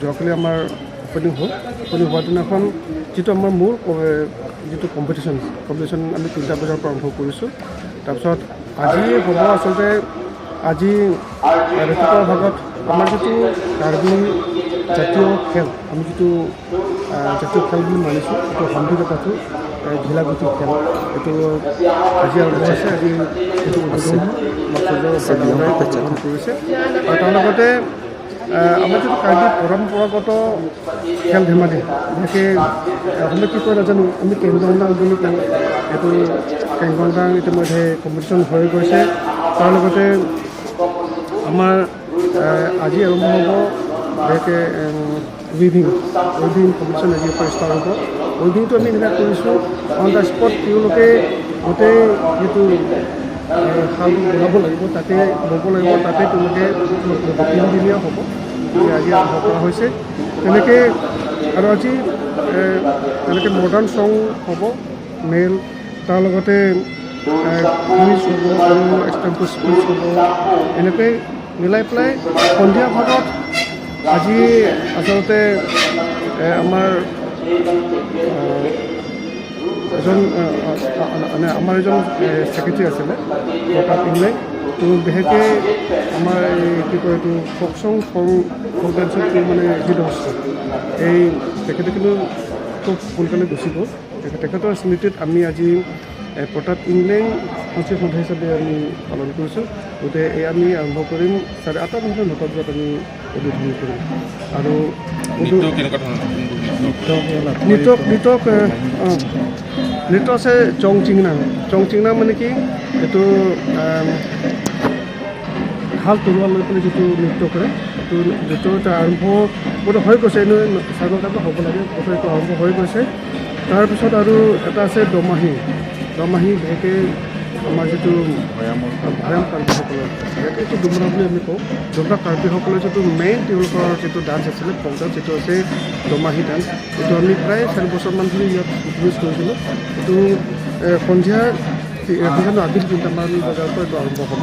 যোৱাকালি আমাৰ অপেনিং হ'ল। অপেনিং হোৱাৰ দিনাখন যিটো আমাৰ মূল যিটো কম্পিটিশ্যন আমি 3টা বজাৰ পৰা আৰম্ভ কৰিছোঁ। তাৰপিছত আজি হ'ব আচলতে আজি ৰাতিপুৱা ভাগত আমাৰ যিটো কাৰ্বি জাতীয় খেল, আমি যিটো জাতীয় খেল বুলি মানিছোঁ, এইটো সন্ধিকতাটো ঘিলাগুটি খেল, এইটো আজি আৰম্ভ হৈছে। আজি এইটো উদ্বোধন কৰিছে আৰু তাৰ লগতে আমাৰ যিটো কাৰ্বি পৰম্পৰাগত খেল ধেমালি, বিশেষকৈ অসমীয়া কি কয় নাজানো, আমি কেংগনডাং বুলি কওঁ। এইটো কেংগনডাং ইতিমধ্যে কম্পিটিশ্যন হৈ গৈছে। তাৰ লগতে আমাৰ আজি আৰম্ভ হ'ব বিশেষকৈ উইভিং কম্পিটিশ্যন আজিৰ পৰা ষ্টাৰ্ট হ'ব। উইভিংটো আমি এনেকৈ কৰিছোঁ অন দ্য স্পট, তেওঁলোকে গোটেই যিটো শালবোৰ বনাব লাগিব, তাতে ব'ব লাগিব, তাতে তেওঁলোকে 3 দিনীয়া হ'ব, আজি আৰম্ভ কৰা হৈছে। তেনেকৈ আৰু আজি তেনেকৈ মডাৰ্ণ ছং হ'ব মেল, তাৰ লগতে কুইজ হ'ব আৰু এক্সটেম্পৰ স্পিচ হ'ব। এনেকৈ মিলাই পেলাই সন্ধিয়া ভাগত আজি আচলতে আমাৰ আমাৰ এজন ছেক্ৰেটাৰী আছিলে প্ৰতাপ ইংলে, তো বিশেষকৈ আমাৰ কি কয় এইটো ফক চং ফক ডান্সত মানে হিট হৈছে। তেখেতে কিন্তু খুব সোনকালে গুচি গ'ল। তেখেতৰ স্মৃতিত আমি আজি প্ৰতাপ ইংলেং সঞ্চয় সন্থা হিচাপে আমি পালন কৰিছোঁ। গতিকে আমি আৰম্ভ কৰিম 8:30 নহ'লে 9টা বজাত আমি উদ্বোধন কৰিম। আৰু নৃত্য আছে চং চিংনাং মানে কি, এইটো হাল তৰোৱা লৈ পেলাই যিটো নৃত্য কৰে, এইটো নৃত্য আৰম্ভ বোধ হৈ গৈছে, এনেই 9:30 হ'ব লাগে, এইটো আৰম্ভ হৈ গৈছে। তাৰপিছত আৰু এটা আছে দমাহী, বিশেষকৈ আমাৰ যিটো ভৈয়াম কাৰ্বিসকলৰ, এইটো ডুমৰা বুলি আমি কওঁ। ডুমৰা কাৰ্বিসকলৰ যিটো মেইন তেওঁলোকৰ যিটো ডান্স আছিলে, ফক ডান্স, যিটো আছে দমাহী ডান্স, এইটো আমি প্ৰায় 4 বছৰমান ধৰি ইয়াত ইউজ কৰিছিলোঁ। এইটো সন্ধিয়া আবেলি 3টামান বজাৰ পৰা এইটো আৰম্ভ হ'ব।